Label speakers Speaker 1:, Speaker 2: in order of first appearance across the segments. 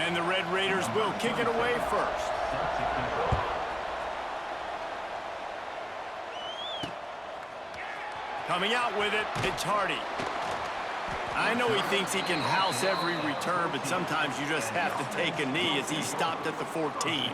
Speaker 1: And the Red Raiders will kick it away first. Coming out with it, it's Hardy. I know he thinks he can house every return, but sometimes you just have to take a knee as he stopped at the 14.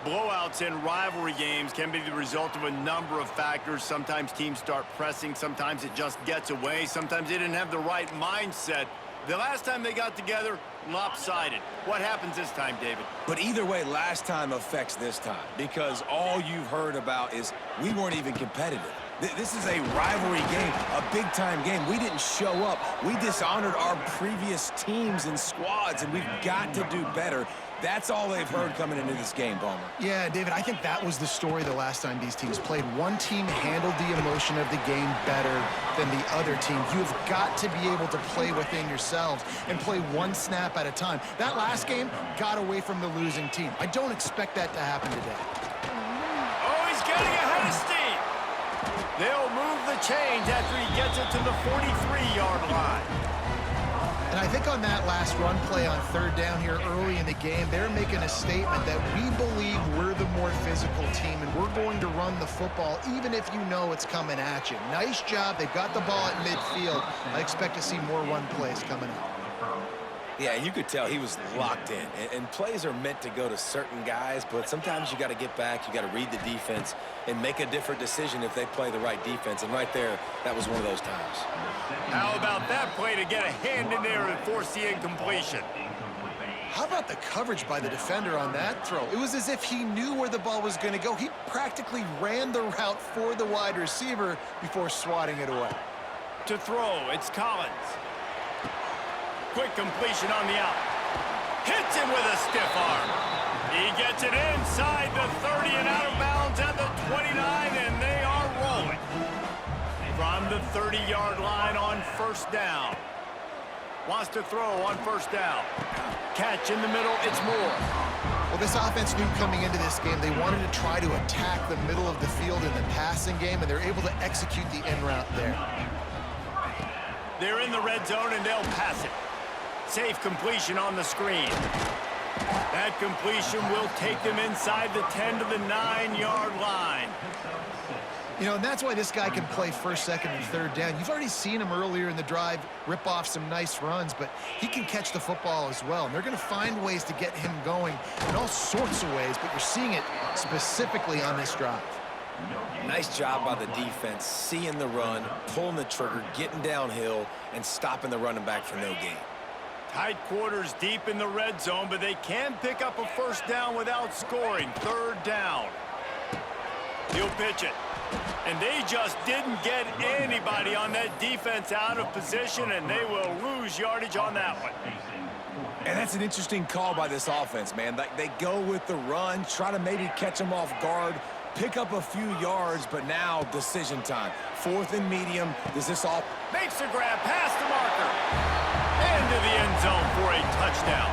Speaker 1: Blowouts in rivalry games can be the result of a number of factors. Sometimes teams start pressing. Sometimes it just gets away. Sometimes they didn't have the right mindset. The last time they got together, lopsided. What happens this time, David?
Speaker 2: But either way, last time affects this time because all you've heard about is we weren't even competitive. This is a rivalry game, a big-time game. We didn't show up. We dishonored our previous teams and squads, and we've got to do better. That's all they've heard coming into this game, Palmer.
Speaker 3: Yeah, David, I think that was the story the last time these teams played. One team handled the emotion of the game better than the other team. You've got to be able to play within yourselves and play one snap at a time. That last game got away from the losing team. I don't expect that to happen today.
Speaker 1: Oh, he's getting a hasty. They'll move the chains after he gets it to the 43-yard line.
Speaker 3: And I think on that last run play on third down here early in the game, they're making a statement that we believe we're the more physical team and we're going to run the football even if you know it's coming at you. Nice job. They've got the ball at midfield. I expect to see more run plays coming up.
Speaker 2: Yeah, you could tell he was locked in. And plays are meant to go to certain guys, but sometimes you got to get back, you got to read the defense, and make a different decision if they play the right defense. And right there, that was one of those times.
Speaker 1: How about that play to get a hand in there and force the incompletion?
Speaker 3: How about the coverage by the defender on that throw? It was as if he knew where the ball was going to go. He practically ran the route for the wide receiver before swatting it away.
Speaker 1: To throw, it's Collins. Quick completion on the out. Hits him with a stiff arm. He gets it inside the 30 and out of bounds at the 29, and they are rolling. From the 30-yard line on first down. Wants to throw on first down. Catch in the middle, it's Moore.
Speaker 3: Well, this offense knew coming into this game they wanted to try to attack the middle of the field in the passing game, and they're able to execute the in route there.
Speaker 1: They're in the red zone, and they'll pass it. Safe completion on the screen. That completion will take them inside the 10 to the 9-yard line.
Speaker 3: You know, and that's why this guy can play first, second, and third down. You've already seen him earlier in the drive rip off some nice runs, but he can catch the football as well. And they're going to find ways to get him going in all sorts of ways, but you're seeing it specifically on this drive.
Speaker 2: Nice job by the defense, seeing the run, pulling the trigger, getting downhill, and stopping the running back for no gain.
Speaker 1: Tight quarters deep in the red zone, but they can pick up a first down without scoring. Third down. He'll pitch it. And they just didn't get anybody on that defense out of position, and they will lose yardage on that one.
Speaker 2: And that's an interesting call by this offense, man. Like, they go with the run, try to maybe catch them off guard, pick up a few yards, but now decision time. Fourth and medium. Does this all...
Speaker 1: Makes the grab past the marker. Into the end zone for a touchdown.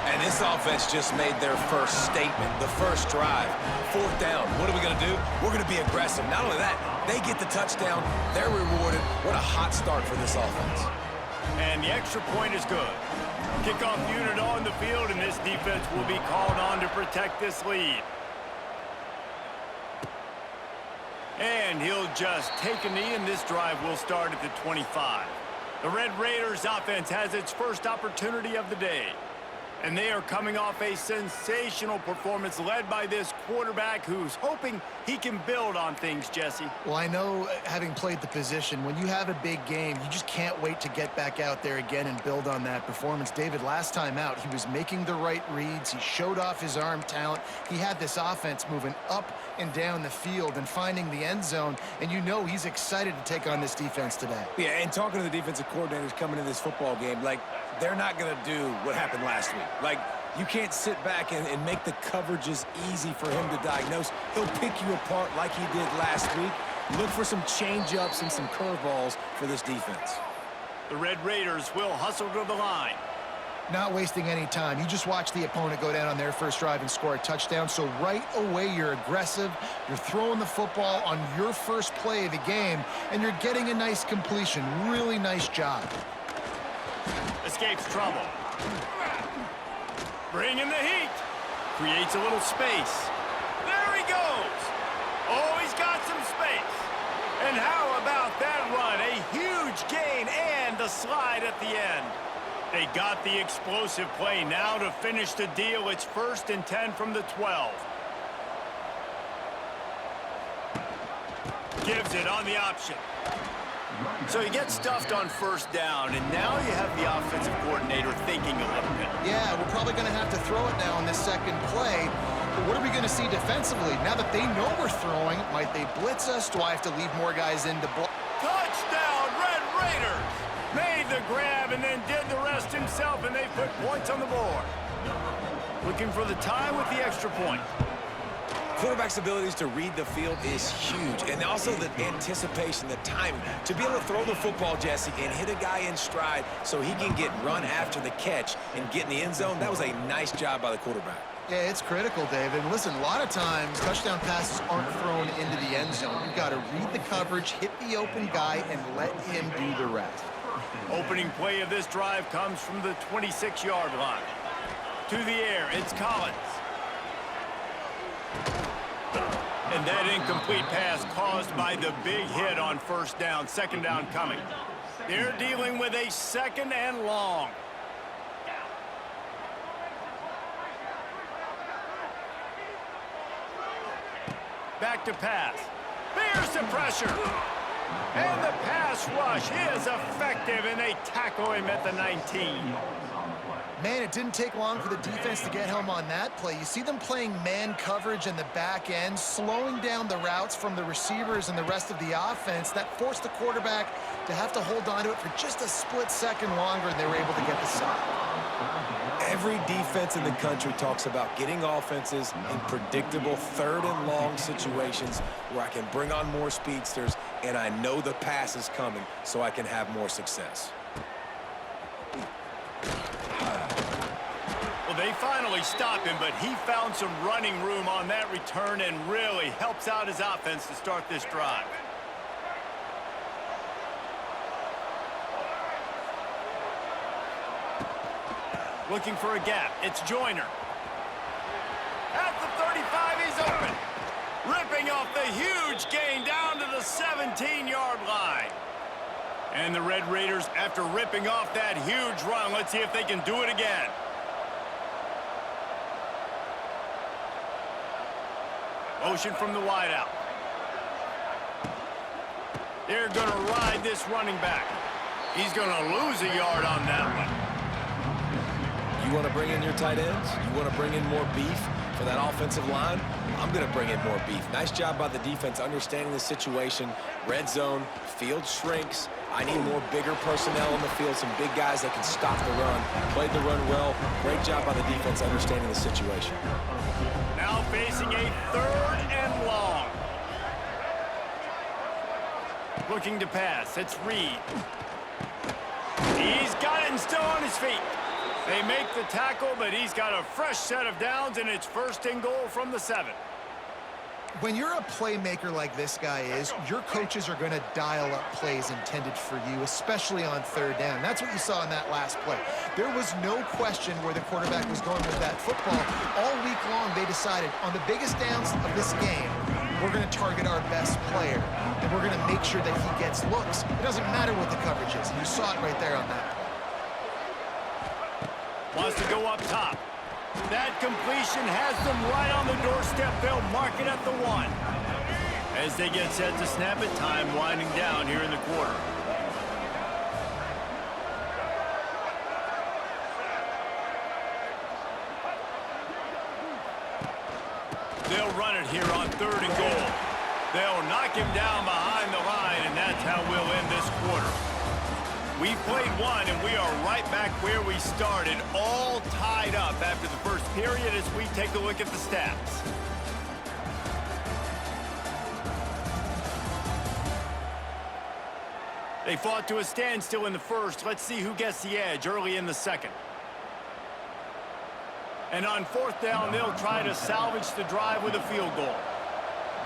Speaker 2: And this offense just made their first statement, the first drive. Fourth down. What are we going to do? We're going to be aggressive. Not only that, they get the touchdown. They're rewarded. What a hot start for this offense.
Speaker 1: And the extra point is good. Kickoff unit on the field, and this defense will be called on to protect this lead. And he'll just take a knee, and this drive will start at the 25. The Red Raiders offense has its first opportunity of the day. And they are coming off a sensational performance led by this quarterback who's hoping he can build on things, Jesse.
Speaker 3: Well, I know, having played the position, when you have a big game, you just can't wait to get back out there again and build on that performance. David, last time out, he was making the right reads. He showed off his arm talent. He had this offense moving up and down the field and finding the end zone. And you know he's excited to take on this defense today.
Speaker 2: Yeah, and talking to the defensive coordinators coming into this football game, like, they're not going to do what happened last week. Like, you can't sit back and make the coverages easy for him to diagnose. He'll pick you apart like he did last week. Look for some change-ups and some curveballs for this defense.
Speaker 1: The Red Raiders will hustle to the line.
Speaker 3: Not wasting any time. You just watch the opponent go down on their first drive and score a touchdown. So right away, you're aggressive. You're throwing the football on your first play of the game, and you're getting a nice completion. Really nice job.
Speaker 1: Escapes trouble. Bringing the heat. Creates a little space. There he goes. Oh, he's got some space. And how about that run? A huge gain and the slide at the end. They got the explosive play. Now to finish the deal, it's 1st and 10 from the 12. Gives it on the option. So you get stuffed on 1st down, and now you have the offensive coordinator thinking a little bit.
Speaker 3: Yeah, we're probably going to have to throw it now on this second play. But what are we going to see defensively? Now that they know we're throwing, might they blitz us? Do I have to leave more guys in to block?
Speaker 1: Touchdown, Red Raiders! Made the grab and then did the rest himself, and they put points on the board. Looking for the tie with the extra point.
Speaker 2: Quarterback's abilities to read the field is huge, and also the anticipation, the timing. To be able to throw the football, Jesse, and hit a guy in stride so he can get run after the catch and get in the end zone, that was a nice job by the quarterback.
Speaker 3: Yeah, it's critical, David. Listen, a lot of times touchdown passes aren't thrown into the end zone. You've got to read the coverage, hit the open guy, and let him do the rest.
Speaker 1: Opening play of this drive comes from the 26-yard line. To the air, it's Collins. And that incomplete pass caused by the big hit on 1st down. 2nd down coming. They're dealing with a 2nd and long. Back to pass. Here's the pressure. And the pass rush is effective, and they tackle him at the 19.
Speaker 3: Man, it didn't take long for the defense to get home on that play. You see them playing man coverage in the back end, slowing down the routes from the receivers and the rest of the offense. That forced the quarterback to have to hold on to it for just a split second longer, and they were able to get the sack.
Speaker 2: Every defense in the country talks about getting offenses in predictable 3rd and long situations where I can bring on more speedsters and I know the pass is coming so I can have more success.
Speaker 1: Well, they finally stop him, but he found some running room on that return and really helps out his offense to start this drive. Looking for a gap. It's Joyner. At the 35, he's open. Ripping off the huge gain down to the 17-yard line. And the Red Raiders, after ripping off that huge run, let's see if they can do it again. Motion from the wideout. They're going to ride this running back. He's going to lose a yard on that one.
Speaker 2: You want to bring in your tight ends? You want to bring in more beef for that offensive line? I'm going to bring in more beef. Nice job by the defense understanding the situation. Red zone, field shrinks. I need more bigger personnel in the field, some big guys that can stop the run. Played the run well. Great job by the defense understanding the situation.
Speaker 1: Now facing a 3rd and long. Looking to pass. It's Reed. He's got it and still on his feet. They make the tackle, but he's got a fresh set of downs, and it's 1st and goal from the 7.
Speaker 3: When you're a playmaker like this guy is, your coaches are going to dial up plays intended for you, especially on 3rd down. That's what you saw in that last play. There was no question where the quarterback was going with that football. All week long, they decided on the biggest downs of this game, we're going to target our best player, and we're going to make sure that he gets looks. It doesn't matter what the coverage is. You saw it right there on that play.
Speaker 1: Wants to go up top. That completion has them right on the doorstep. They'll mark it at the 1. As they get set to snap it, time winding down here in the quarter. They'll run it here on 3rd and goal. They'll knock him down behind the line, and that's how we'll end this quarter. We've played one, and we are right back where we started, all tied up after the first period as we take a look at the stats. They fought to a standstill in the first. Let's see who gets the edge early in the 2nd. And on 4th down, they'll try to salvage the drive with a field goal.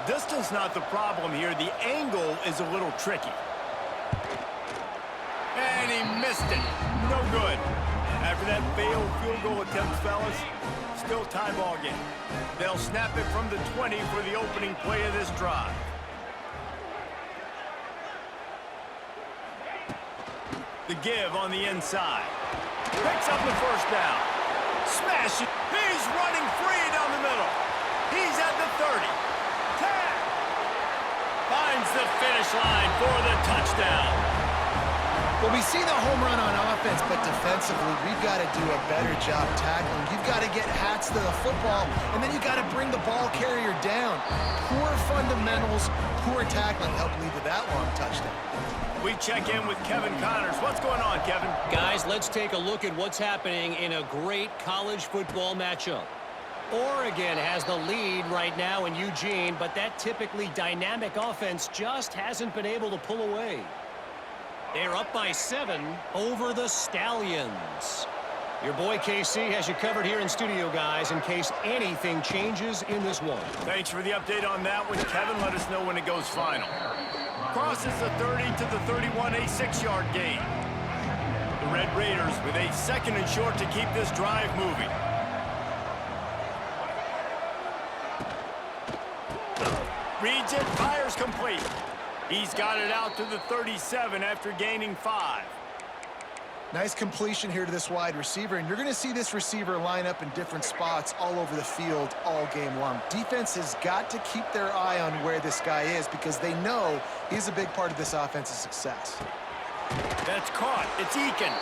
Speaker 1: Distance not the problem here. The angle is a little tricky. And he missed it. No good. After after that failed field goal attempt, fellas. Still tie ball game. They'll snap it from the 20 for the opening play of this drive. The give on the inside. Picks up the first down. Smash it. He's running free down the middle. He's at the 30. 10. Finds the finish line for the touchdown.
Speaker 3: Well, we see the home run on offense, but defensively, we've got to do a better job tackling. You've got to get hats to the football, and then you've got to bring the ball carrier down. Poor fundamentals, poor tackling helped lead to that long touchdown.
Speaker 1: We check in with Kevin Connors. What's going on, Kevin?
Speaker 4: Guys, let's take a look at what's happening in a great college football matchup. Oregon has the lead right now in Eugene, but that typically dynamic offense just hasn't been able to pull away. They're up by 7 over the Stallions. Your boy KC has you covered here in studio, guys, in case anything changes in this one.
Speaker 1: Thanks for the update on that one, Kevin. Let us know when it goes final. Crosses the 30 to the 31, a 6-yard gain. The Red Raiders with a 2nd and short to keep this drive moving. Reads it, fires complete. He's got it out to the 37 after gaining 5.
Speaker 3: Nice completion here to this wide receiver, and you're going to see this receiver line up in different spots all over the field all game long. Defense has got to keep their eye on where this guy is because they know he's a big part of this offense's success.
Speaker 1: That's caught. It's Eakin.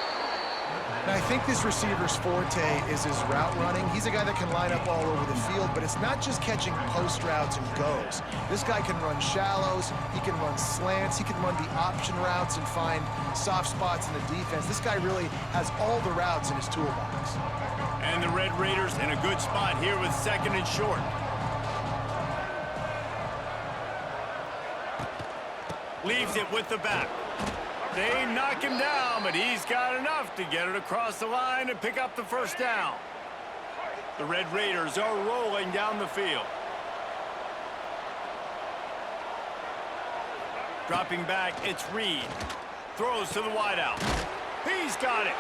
Speaker 3: And I think this receiver's forte is his route running. He's a guy that can line up all over the field, but it's not just catching post routes and goes. This guy can run shallows, he can run slants, he can run the option routes and find soft spots in the defense. This guy really has all the routes in his toolbox.
Speaker 1: And the Red Raiders in a good spot here with 2nd and short. Leaves it with the back. They knock him down, but he's got enough to get it across the line and pick up the first down. The Red Raiders are rolling down the field. Dropping back, it's Reed. Throws to the wideout. He's got it.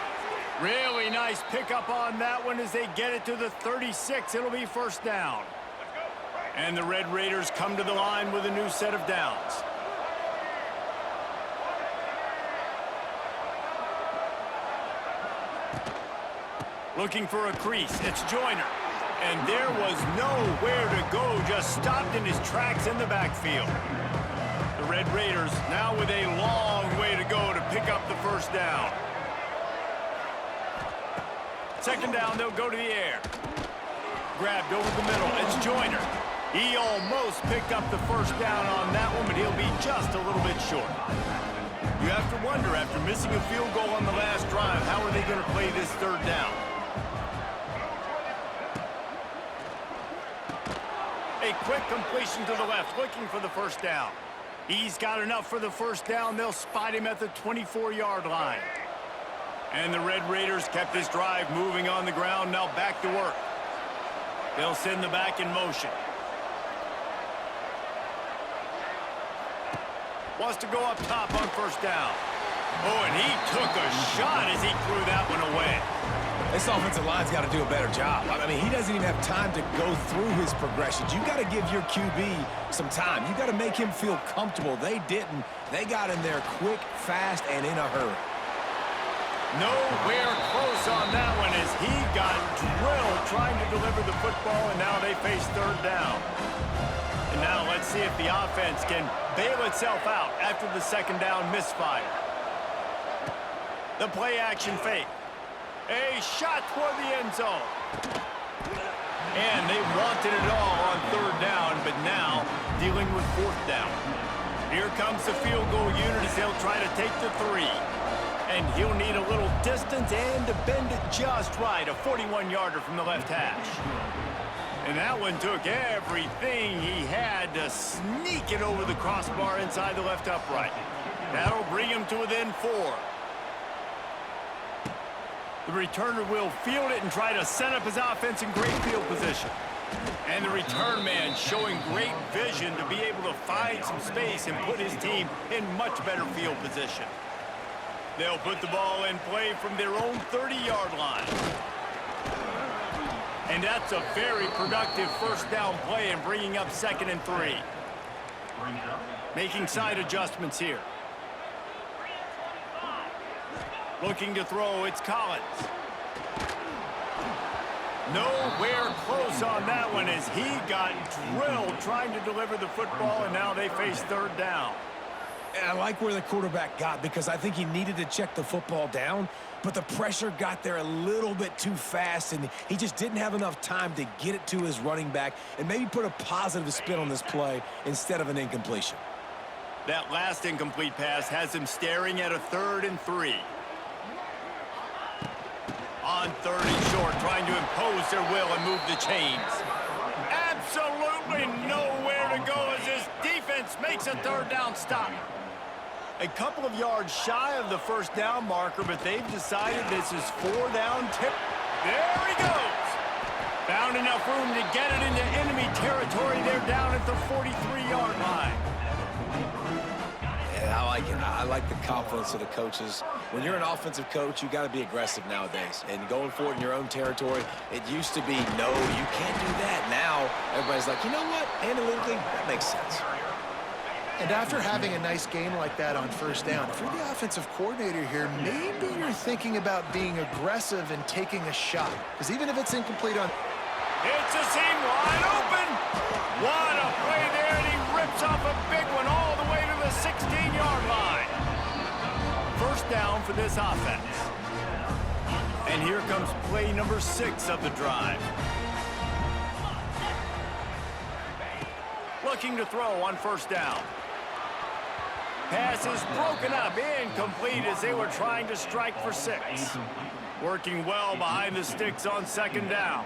Speaker 1: Really nice pickup on that one as they get it to the 36. It'll be first down. And the Red Raiders come to the line with a new set of downs. Looking for a crease. It's Joyner. And there was nowhere to go. Just stopped in his tracks in the backfield. The Red Raiders now with a long way to go to pick up the first down. 2nd down, they'll go to the air. Grabbed over the middle. It's Joyner. He almost picked up the first down on that one, but he'll be just a little bit short. You have to wonder, after missing a field goal on the last drive, how are they going to play this 3rd down? A quick completion to the left, looking for the first down. He's got enough for the first down. They'll spot him at the 24-yard line. And the Red Raiders kept this drive moving on the ground. Now back to work. They'll send the back in motion. Wants to go up top on first down. Oh, and he took a shot as he threw that one away.
Speaker 2: This offensive line's got to do a better job. I mean, he doesn't even have time to go through his progressions. You got to give your QB some time. You got to make him feel comfortable. They didn't. They got in there quick, fast, and in a hurry.
Speaker 1: Nowhere close on that one as he got drilled trying to deliver the football, and now they face 3rd down. And now let's see if the offense can bail itself out after the 2nd down misfire. The play action fake. A shot toward the end zone. And they wanted it all on 3rd down, but now dealing with 4th down. Here comes the field goal unit as they'll try to take the 3. And he'll need a little distance and to bend it just right. A 41-yarder from the left hash. And that one took everything he had to sneak it over the crossbar inside the left upright. That'll bring him to within 4. The returner will field it and try to set up his offense in great field position. And the return man showing great vision to be able to find some space and put his team in much better field position. They'll put the ball in play from their own 30-yard line. And that's a very productive first down play and bringing up 2nd and 3. Making side adjustments here. Looking to throw, it's Collins. Nowhere close on that one as he got drilled trying to deliver the football, and now they face 3rd down.
Speaker 2: And I like where the quarterback got because I think he needed to check the football down, but the pressure got there a little bit too fast, and he just didn't have enough time to get it to his running back and maybe put a positive spin on this play instead of an incompletion.
Speaker 1: That last incomplete pass has him staring at a 3rd and 3. On 3rd and short, trying to impose their will and move the chains. Absolutely nowhere to go as this defense makes a 3rd down stop. A couple of yards shy of the first down marker, but they've decided this is 4 down tip. There he goes. Found enough room to get it into enemy territory. They're down at the 43-yard line.
Speaker 2: Yeah, I like it. I like the confidence of the coaches. When you're an offensive coach, you got to be aggressive nowadays. And going for it in your own territory, it used to be, no, you can't do that. Now, everybody's like, you know what? Analytically, that makes sense.
Speaker 3: And after having a nice game like that on first down, if you're the offensive coordinator here, maybe you're thinking about being aggressive and taking a shot. Because even if it's incomplete on...
Speaker 1: It's a seam wide open. What a play there, and he rips off a big one all the way to the 16-yard line. First down for this offense. And here comes play number 6 of the drive. Looking to throw on first down. Pass is broken up, incomplete as they were trying to strike for 6. Working well behind the sticks on 2nd down.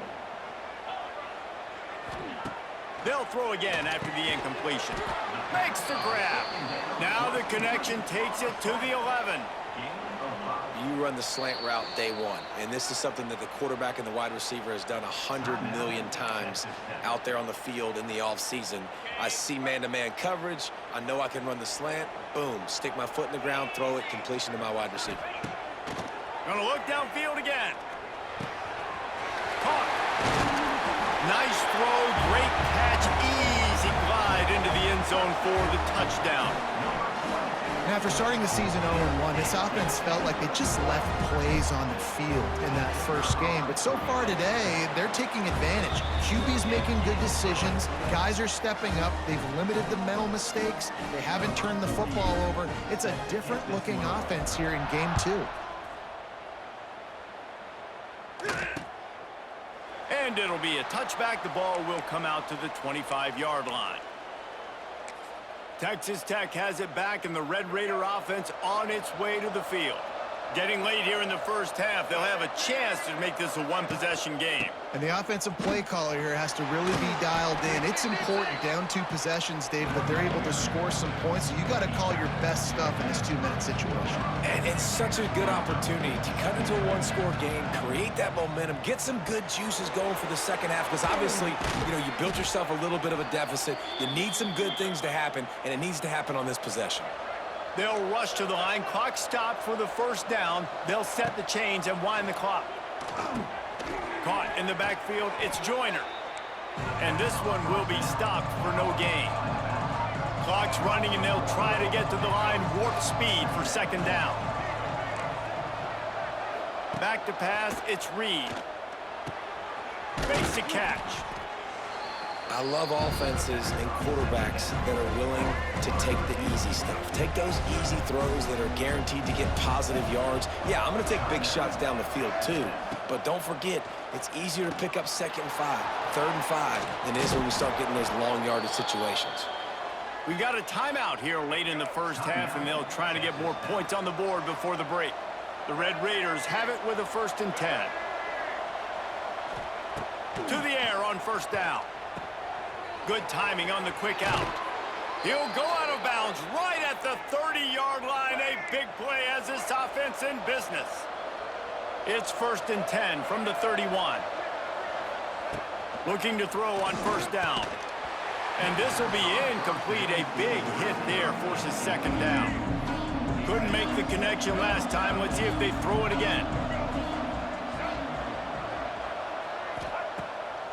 Speaker 1: They'll throw again after the incompletion. Makes the grab. Now the connection takes it to the 11.
Speaker 2: You run the slant route day one, and this is something that the quarterback and the wide receiver has done 100 million times out there on the field in the offseason. I see man-to-man coverage. I know I can run the slant. Boom, stick my foot in the ground, throw it, completion to my wide receiver.
Speaker 1: Gonna look downfield again. Caught. Nice throw, great catch, easy glide into the end zone for the touchdown.
Speaker 3: And after starting the season 0-1, this offense felt like they just left plays on the field in that first game. But so far today, they're taking advantage. QB's making good decisions. Guys are stepping up. They've limited the mental mistakes. They haven't turned the football over. It's a different-looking offense here in Game 2.
Speaker 1: And it'll be a touchback. The ball will come out to the 25-yard line. Texas Tech has it back, and the Red Raider offense on its way to the field. Getting late here in the first half, they'll have a chance to make this a one-possession game.
Speaker 3: And the offensive play caller here has to really be dialed in. It's important, down 2 possessions, David, that they're able to score some points. So you got to call your best stuff in this 2-minute situation.
Speaker 2: And it's such a good opportunity to cut into a one-score game, create that momentum, get some good juices going for the second half, because obviously, you built yourself a little bit of a deficit. You need some good things to happen, and it needs to happen on this possession.
Speaker 1: They'll rush to the line. Clock stopped for the first down. They'll set the chains and wind the clock. Caught in the backfield, it's Joyner. And this one will be stopped for no gain. Clock's running, and they'll try to get to the line. Warp speed for second down. Back to pass, it's Reed. Makes the catch.
Speaker 2: I love offenses and quarterbacks that are willing to take the easy stuff. Take those easy throws that are guaranteed to get positive yards. Yeah, I'm going to take big shots down the field too, but don't forget, it's easier to pick up 2nd and 5, 3rd and 5 than it is when we start getting those long yardage situations.
Speaker 1: We've got a timeout here late in the first half, and they'll try to get more points on the board before the break. The Red Raiders have it with a 1st and 10. To the air on first down. Good timing on the quick out. He'll go out of bounds right at the 30-yard line. A big play has this offense in business. It's 1st and 10 from the 31. Looking to throw on first down. And this will be incomplete. A big hit there forces second down. Couldn't make the connection last time. Let's see if they throw it again.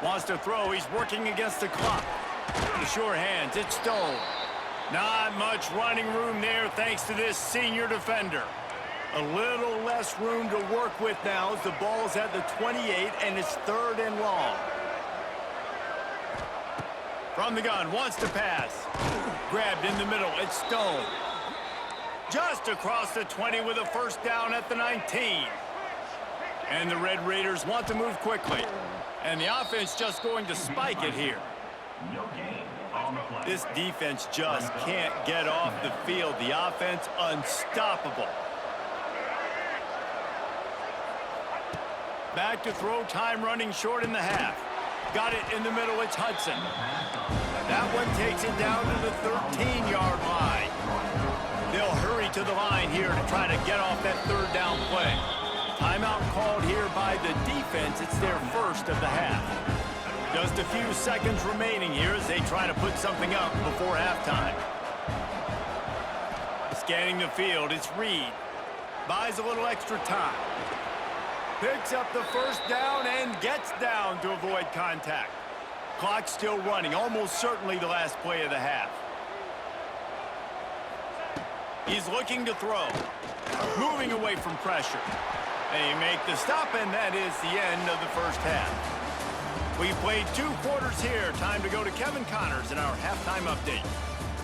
Speaker 1: Wants to throw. He's working against the clock. The sure hands. It's Stone. Not much running room there thanks to this senior defender. A little less room to work with now as the ball's at the 28 and it's 3rd and long. From the gun, wants to pass. Grabbed in the middle. It's Stone. Just across the 20 with a first down at the 19. And the Red Raiders want to move quickly. And the offense just going to spike it here. This defense just can't get off the field. The offense unstoppable. Back to throw, time running short in the half. Got it in the middle, it's Hudson. That one takes it down to the 13-yard line. They'll hurry to the line here to try to get off that 3rd down play. Timeout called here by the defense. It's their first of the half. Just a few seconds remaining here as they try to put something up before halftime. Scanning the field, it's Reed. Buys a little extra time. Picks up the first down and gets down to avoid contact. Clock still running, almost certainly the last play of the half. He's looking to throw. Moving away from pressure. They make the stop, and that is the end of the first half. We played 2 quarters here. Time to go to Kevin Connors in our halftime update.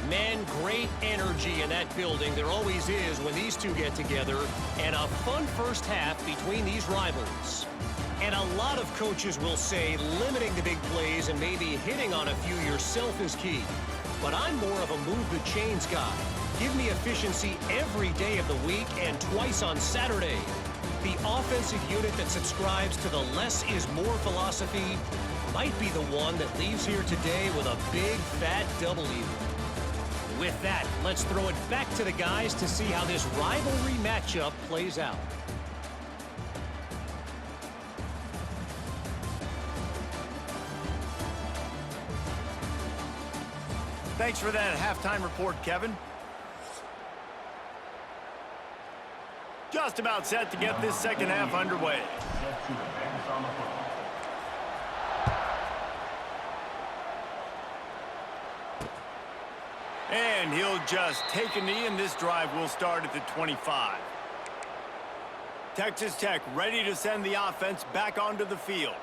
Speaker 4: Man, great energy in that building. There always is when these two get together. And a fun first half between these rivals. And a lot of coaches will say limiting the big plays and maybe hitting on a few yourself is key. But I'm more of a move the chains guy. Give me efficiency every day of the week and twice on Saturday. The offensive unit that subscribes to the less is more philosophy might be the one that leaves here today with a big fat W. With that, let's throw it back to the guys to see how this rivalry matchup plays out.
Speaker 1: Thanks for that halftime report, Kevin. Just about set to get this second half underway. And he'll just take a knee, and this drive will start at the 25. Texas Tech ready to send the offense back onto the field.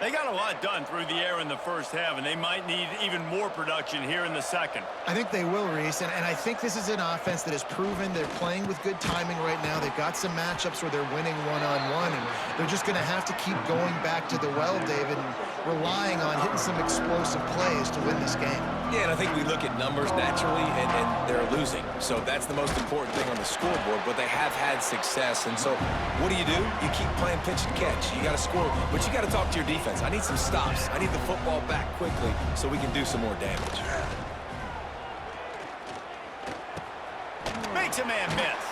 Speaker 1: They got a lot done through the air in the first half, and they might need even more production here in the second.
Speaker 3: I think they will, Reese, and I think this is an offense that has proven they're playing with good timing right now. They've got some matchups where they're winning one-on-one, and they're just going to have to keep going back to the well, David, and relying on hitting some explosive plays to win this game.
Speaker 2: Yeah, and I think we look at numbers naturally, and they're losing. So that's the most important thing on the scoreboard, but they have had success. And so what do? You keep playing pitch and catch. You got to score, but you got to talk to your defense. I need some stops. I need the football back quickly so we can do some more damage.
Speaker 1: Makes a man miss.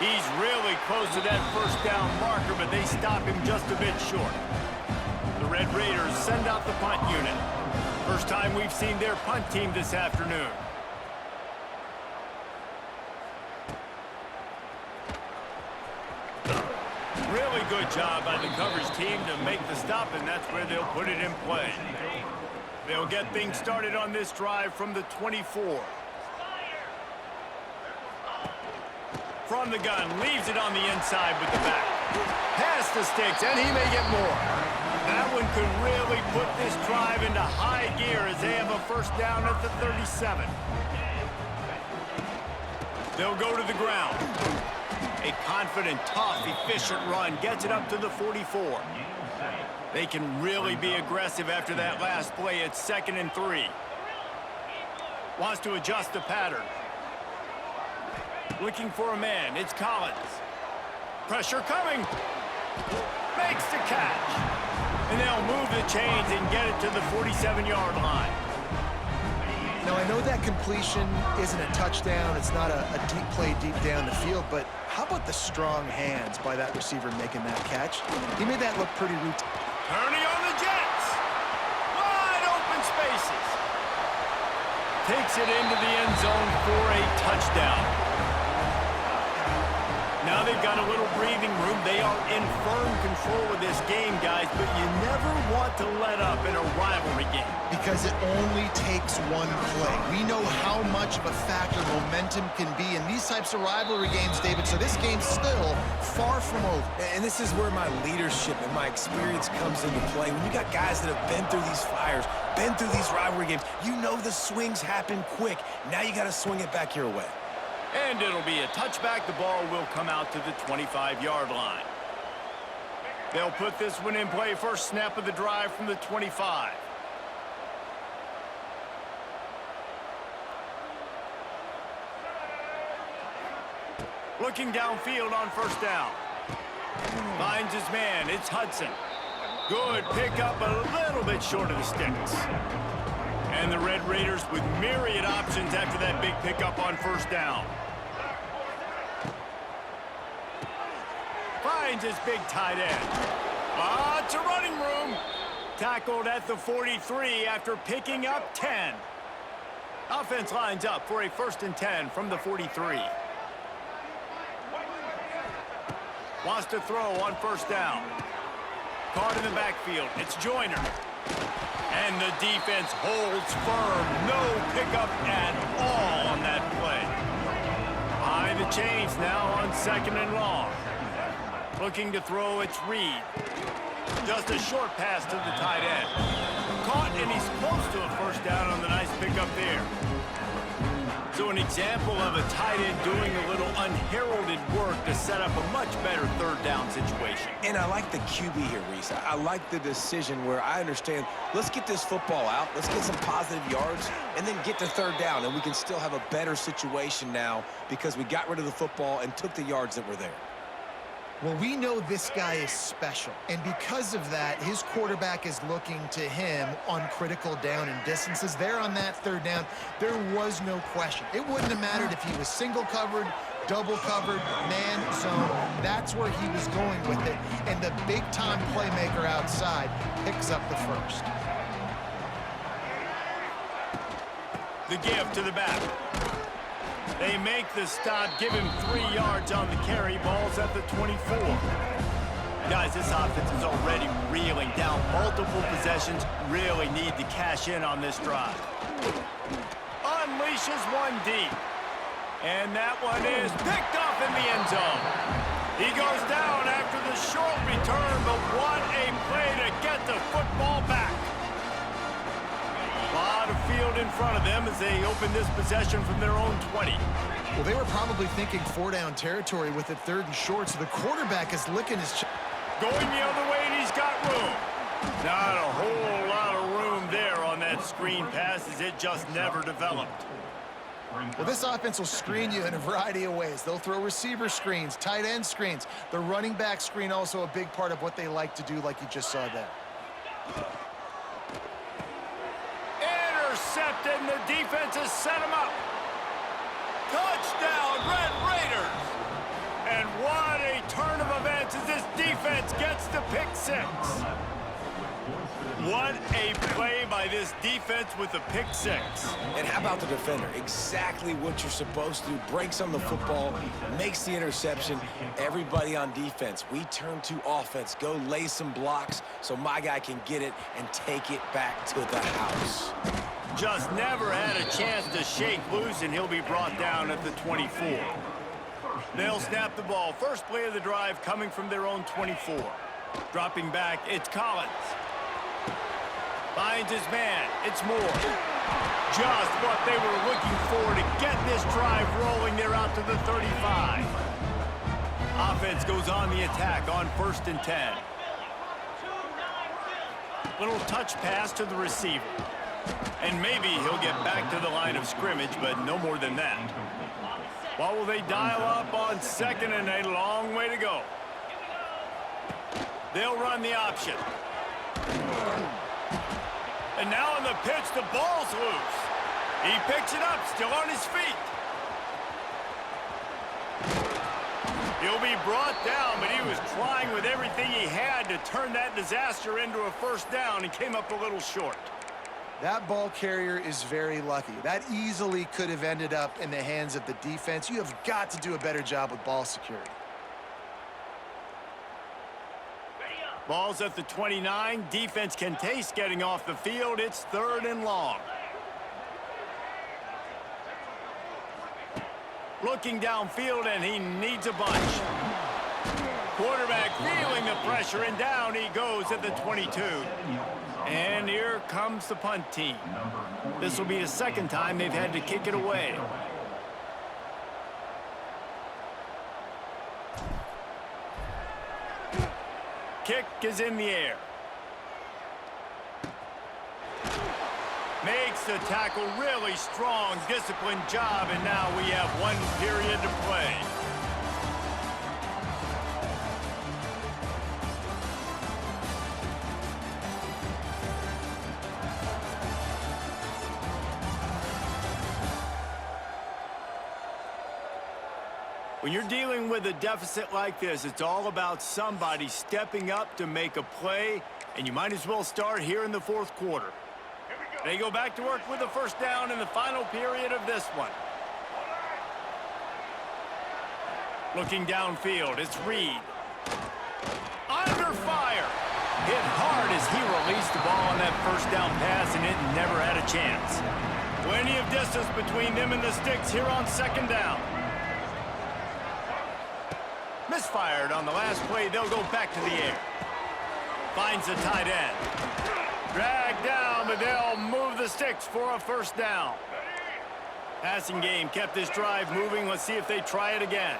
Speaker 1: He's really close to that first down marker, but they stop him just a bit short. The Red Raiders send out the punt unit. First time we've seen their punt team this afternoon. Really good job by the coverage team to make the stop, and that's where they'll put it in play. They'll get things started on this drive from the 24. From the gun, leaves it on the inside with the back. Past the sticks, and he may get more. That one could really put this drive into high gear as they have a first down at the 37. They'll go to the ground. A confident, tough, efficient run gets it up to the 44. They can really be aggressive after that last play. It's 2nd and 3. Wants to adjust the pattern. Looking for a man. It's Collins. Pressure coming. Makes the catch. And they'll move the chains and get it to the 47-yard line.
Speaker 3: Now, I know that completion isn't a touchdown. It's not a deep play deep down the field, but how about the strong hands by that receiver making that catch? He made that look pretty routine.
Speaker 1: Turning on the Jets. Wide open spaces. Takes it into the end zone for a touchdown. Now they've got a little breathing room. They are in firm control of this game, guys, but you never want to let up in a rivalry game.
Speaker 3: Because it only takes one play. We know how much of a factor momentum can be in these types of rivalry games, David, so this game's still far from over.
Speaker 2: And this is where my leadership and my experience comes into play. When you got guys that have been through these fires, been through these rivalry games, you know the swings happen quick. Now you got to swing it back your way.
Speaker 1: And it'll be a touchback. The ball will come out to the 25-yard line. They'll put this one in play. First snap of the drive from the 25. Looking downfield on first down. Finds his man. It's Hudson. Good pickup, a little bit short of the sticks. And the Red Raiders with myriad options after that big pickup on first down. Finds his big tight end. It's a running room. Tackled at the 43 after picking up 10. Offense lines up for a 1st and 10 from the 43. Wants to throw on first down. Caught in the backfield. It's Joyner. And the defense holds firm. No pickup at all on that play. Behind the chains now on 2nd and long. Looking to throw, it's Reed. Just a short pass to the tight end. Caught, and he's close to a first down on the nice pickup there. So an example of a tight end doing a little unheralded work to set up a much better 3rd down situation.
Speaker 2: And I like the QB here, Reese. I like the decision where I understand, let's get this football out, let's get some positive yards, and then get to 3rd down, and we can still have a better situation now because we got rid of the football and took the yards that were there.
Speaker 3: Well, we know this guy is special, and because of that, his quarterback is looking to him on critical down and distances. There on that 3rd down, there was no question. It wouldn't have mattered if he was single covered, double covered, man zone. That's where he was going with it, and the big-time playmaker outside picks up the first.
Speaker 1: The give to the back. They make the stop, give him 3 yards on the carry. Ball's at the 24. Guys, this offense is already reeling down. Multiple possessions, really need to cash in on this drive. Unleashes one deep. And that one is picked off in the end zone. He goes down after the short return, but what a play to get the football back. A lot of field in front of them as they open this possession from their own 20.
Speaker 3: Well, they were probably thinking 4-down territory with it 3rd and short, so the quarterback is licking his
Speaker 1: going the other way, and he's got room. Not a whole lot of room there on that screen pass as it just never developed.
Speaker 3: Well, this offense will screen you in a variety of ways. They'll throw receiver screens, tight end screens. The running back screen also a big part of what they like to do, like you just saw there.
Speaker 1: Intercepted, and the defense has set him up. Touchdown, Red Raiders! And what a turn of events as this defense gets the pick 6. What a play by this defense with the pick 6.
Speaker 2: And how about the defender? Exactly what you're supposed to do. Breaks on the football, makes the interception. Everybody on defense, we turn to offense. Go lay some blocks so my guy can get it and take it back to the house.
Speaker 1: Just never had a chance to shake loose, and he'll be brought down at the 24. They'll snap the ball. First play of the drive coming from their own 24. Dropping back, it's Collins. Finds his man. It's Moore. Just what they were looking for to get this drive rolling. They're out to the 35. Offense goes on the attack on 1st and 10. Little touch pass to the receiver. And maybe he'll get back to the line of scrimmage, but no more than that. What will they dial up on 2nd and a long way to go? They'll run the option. And now on the pitch, the ball's loose. He picks it up, still on his feet. He'll be brought down, but he was trying with everything he had to turn that disaster into a 1st down and came up a little short.
Speaker 3: That ball carrier is very lucky. That easily could have ended up in the hands of the defense. You have got to do a better job with ball security.
Speaker 1: Ball's at the 29. Defense can taste getting off the field. It's 3rd and long. Looking downfield, and he needs a bunch. Quarterback feeling the pressure, and down he goes at the 22. And here comes the punt team. This will be the 2nd time they've had to kick it away. Kick is in the air. Makes the tackle really strong, disciplined job, and now we have 1 period to play. When you're dealing with a deficit like this, it's all about somebody stepping up to make a play, and you might as well start here in the 4th quarter. They go back to work with the 1st down in the final period of this one. Looking downfield, it's Reed. Under fire. Hit hard as he released the ball on that 1st down pass, and it never had a chance. Plenty of distance between them and the sticks here on 2nd down. Misfired on the last play. They'll go back to the air. Finds the tight end. Dragged down, but they'll move the sticks for a 1st down. Passing game kept this drive moving. Let's see if they try it again.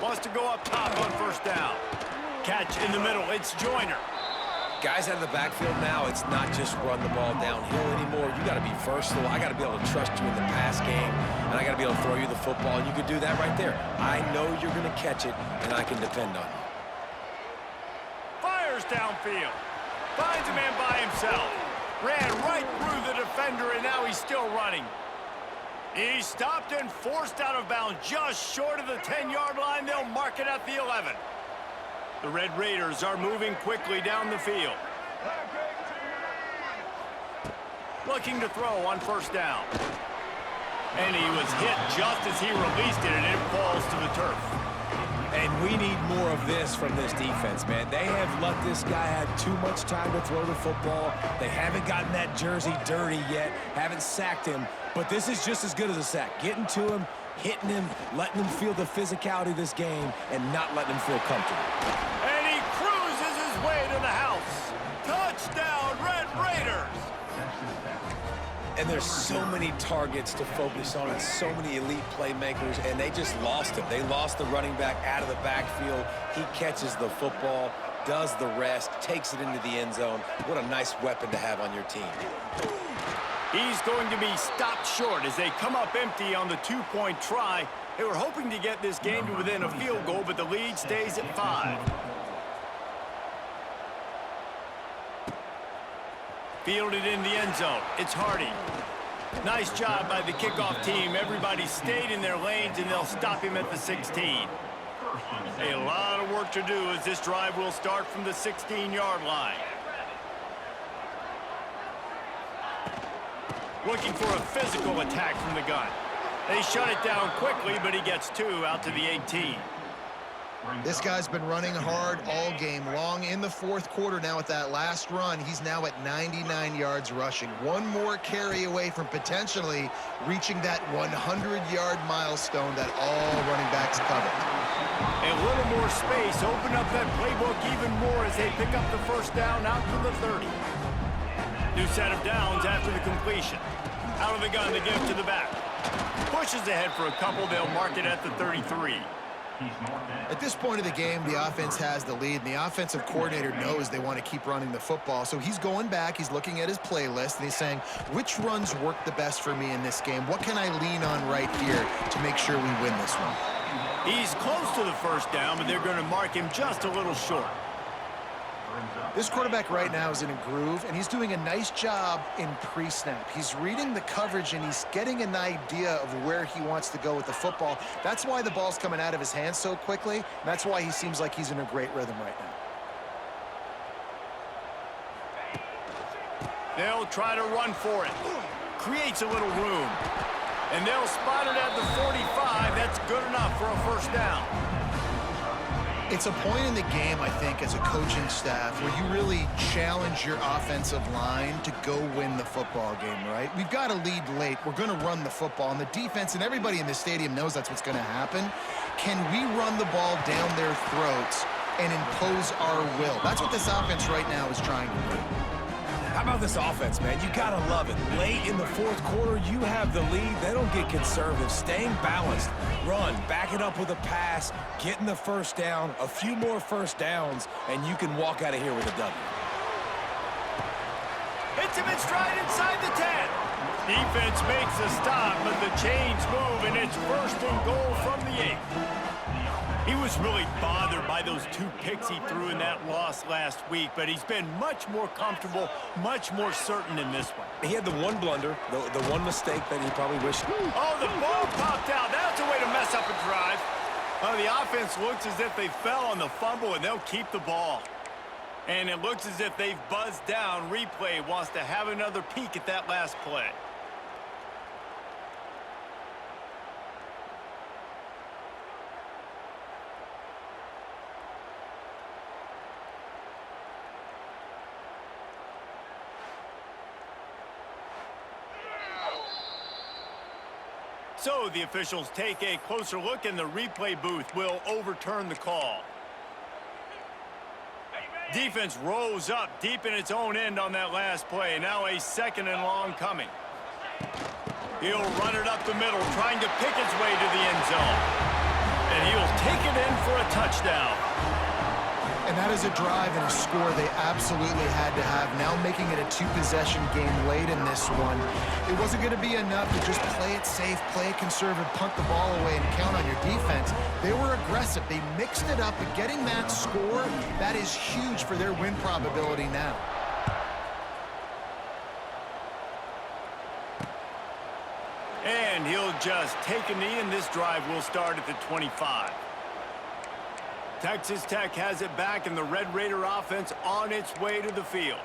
Speaker 1: Wants to go up top on 1st down. Catch in the middle. It's Joyner.
Speaker 2: Guys out of the backfield now, it's not just run the ball downhill anymore. You got to be versatile. I got to be able to trust you in the pass game, and I got to be able to throw you the football, and you can do that right there. I know you're going to catch it, and I can depend on you.
Speaker 1: Fires downfield. Finds a man by himself. Ran right through the defender, and now he's still running. He's stopped and forced out of bounds just short of the 10-yard line. They'll mark it at the 11. The Red Raiders are moving quickly down the field. Looking to throw on 1st down. And he was hit just as he released it, and it falls to the turf.
Speaker 2: And we need more of this from this defense, man. They have let this guy have too much time to throw the football. They haven't gotten that jersey dirty yet, haven't sacked him. But this is just as good as a sack. Getting to him, hitting him, letting him feel the physicality of this game, and not letting him feel comfortable.
Speaker 1: And he cruises his way to the house. Touchdown, Red Raiders!
Speaker 2: And there's so many targets to focus on and so many elite playmakers, and they just lost him. They lost the running back out of the backfield. He catches the football, does the rest, takes it into the end zone. What a nice weapon to have on your team.
Speaker 1: He's going to be stopped short as they come up empty on the 2-point try. They were hoping to get this game to within a field goal, but the lead stays at 5. Fielded in the end zone. It's Hardy. Nice job by the kickoff team. Everybody stayed in their lanes, and they'll stop him at the 16. A lot of work to do as this drive will start from the 16-yard line. Looking for a physical attack from the gun. They shut it down quickly, but he gets 2 out to the 18.
Speaker 3: This guy's been running hard all game long. In the 4th quarter now with that last run, he's now at 99 yards rushing. One more carry away from potentially reaching that 100-yard milestone that all running backs covet.
Speaker 1: A little more space, open up that playbook even more as they pick up the 1st down out to the 30. New set of downs after the completion. Out of the gun, they give it to the back. Pushes ahead for a couple, they'll mark it at the 33.
Speaker 3: At this point of the game, the offense has the lead, and the offensive coordinator knows they want to keep running the football. So he's going back, he's looking at his playlist, and he's saying, which runs work the best for me in this game? What can I lean on right here to make sure we win this one?
Speaker 1: He's close to the 1st down, but they're going to mark him just a little short.
Speaker 3: This quarterback right now is in a groove, and he's doing a nice job in pre-snap. He's reading the coverage, and he's getting an idea of where he wants to go with the football. That's why the ball's coming out of his hands so quickly, and that's why he seems like he's in a great rhythm right now.
Speaker 1: They'll try to run for it. Creates a little room. And they'll spot it at the 45. That's good enough for a 1st down.
Speaker 3: It's a point in the game, I think, as a coaching staff where you really challenge your offensive line to go win the football game, right? We've got to lead late. We're going to run the football, and the defense and everybody in the stadium knows that's what's going to happen. Can we run the ball down their throats and impose our will? That's what this offense right now is trying to do.
Speaker 2: How about this offense, man? You gotta love it. Late in the fourth quarter, you have the lead. They don't get conservative. Staying balanced. Run, back it up with a pass, getting the first down, a few more first downs, and you can walk out of here with a W.
Speaker 1: Hits him in stride inside the 10. Defense makes a stop, but the chains move, and it's first and goal from the 8. He was really bothered by those 2 picks he threw in that loss last week, but he's been much more comfortable, much more certain in this one.
Speaker 2: He had the one blunder, the one mistake that he probably wished.
Speaker 1: Oh, the ball popped out. That's a way to mess up a drive. The offense looks as if they fell on the fumble, and they'll keep the ball. And it looks as if they've buzzed down. Replay wants to have another peek at that last play. So the officials take a closer look, and the replay booth will overturn the call. Defense rose up deep in its own end on that last play. Now a second and long coming. He'll run it up the middle, trying to pick his way to the end zone. And he'll take it in for a touchdown.
Speaker 3: And that is a drive and a score they absolutely had to have. Now making it a 2-possession game late in this one. It wasn't going to be enough to just play it safe, play it conservative, punt the ball away, and count on your defense. They were aggressive. They mixed it up, but getting that score, that is huge for their win probability now.
Speaker 1: And he'll just take a knee, and this drive will start at the 25. Texas Tech has it back, and the Red Raider offense on its way to the field.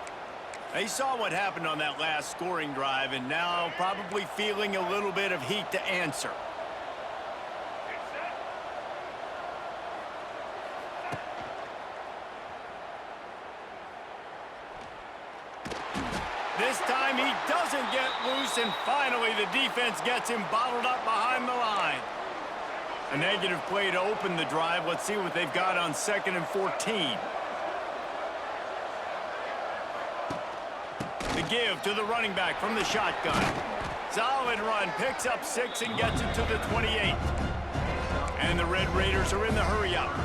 Speaker 1: They saw what happened on that last scoring drive, and now probably feeling a little bit of heat to answer. This time he doesn't get loose, and finally the defense gets him bottled up behind the line. A negative play to open the drive. Let's see what they've got on 2nd and 14. The give to the running back from the shotgun. Solid run, picks up 6 and gets it to the 28. And the Red Raiders are in the hurry-up.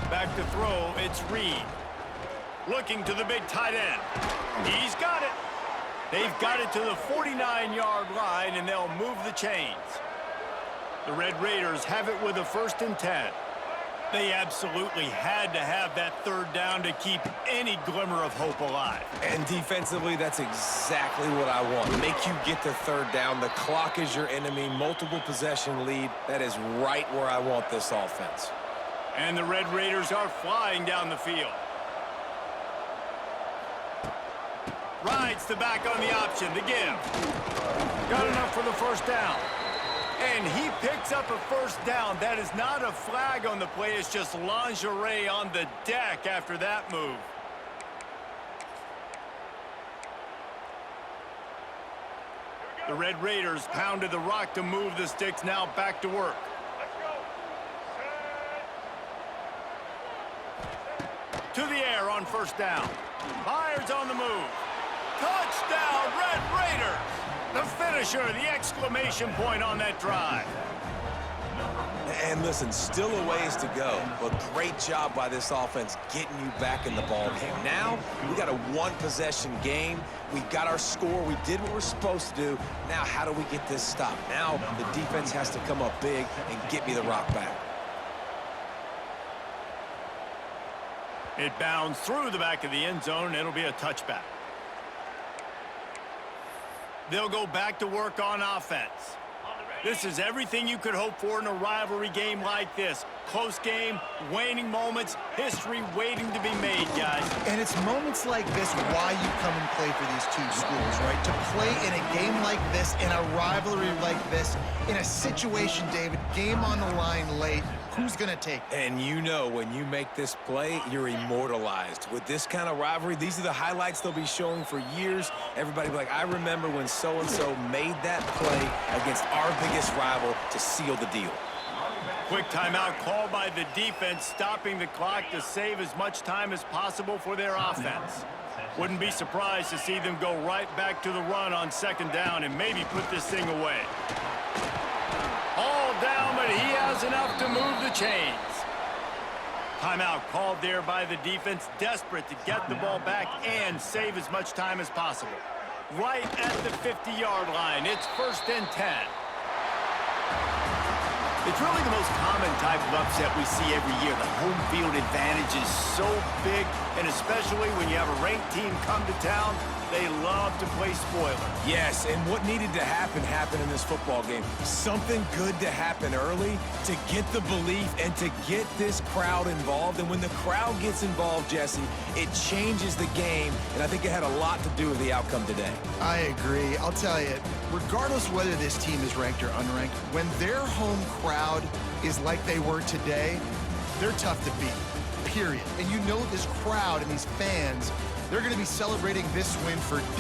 Speaker 1: Back to throw, it's Reed. Looking to the big tight end. He's got it. They've got it to the 49-yard line, and they'll move the chains. The Red Raiders have it with a 1st and 10. They absolutely had to have that 3rd down to keep any glimmer of hope alive.
Speaker 2: And defensively, that's exactly what I want. Make you get the 3rd down. The clock is your enemy. Multiple possession lead. That is right where I want this offense.
Speaker 1: And the Red Raiders are flying down the field. Rides the back on the option, the give. Got enough for the 1st down. And he picks up a 1st down. That is not a flag on the play. It's just lingerie on the deck after that move. The Red Raiders pounded the rock to move the sticks. Now back to work. To the air on 1st down. Myers on the move. Touchdown, Red Raiders! The finisher, the exclamation point on that drive.
Speaker 2: And listen, still a ways to go, but great job by this offense getting you back in the ball game. Now, we got a 1-possession game. We got our score. We did what we're supposed to do. Now, how do we get this stopped? Now, the defense has to come up big and get me the rock back.
Speaker 1: It bounds through the back of the end zone, and it'll be a touchback. They'll go back to work on offense. This is everything you could hope for in a rivalry game like this. Close game, waning moments, history waiting to be made, guys.
Speaker 3: And it's moments like this why you come and play for these two schools, right? To play in a game like this, in a rivalry like this, in a situation, David, game on the line late, who's going to take it?
Speaker 2: And you know when you make this play, you're immortalized. With this kind of rivalry, these are the highlights they'll be showing for years. Everybody will be like, I remember when so-and-so made that play against our biggest rival to seal the deal.
Speaker 1: Quick timeout called by the defense, stopping the clock to save as much time as possible for their offense. Wouldn't be surprised to see them go right back to the run on second down and maybe put this thing away. All down, but he has enough to move the chains. Timeout called there by the defense, desperate to get the ball back and save as much time as possible. Right at the 50-yard line, it's 1st and 10. It's really the most common type of upset we see every year. The home field advantage is so big, and especially when you have a ranked team come to town, they love to play spoiler.
Speaker 2: Yes, and what needed to happen happened in this football game. Something good to happen early to get the belief and to get this crowd involved. And when the crowd gets involved, Jesse, it changes the game, and I think it had a lot to do with the outcome today.
Speaker 3: I agree. I'll tell you, regardless whether this team is ranked or unranked, when their home crowd is like they were today, they're tough to beat, period. And you know this crowd and these fans, they're going to be celebrating this win for days.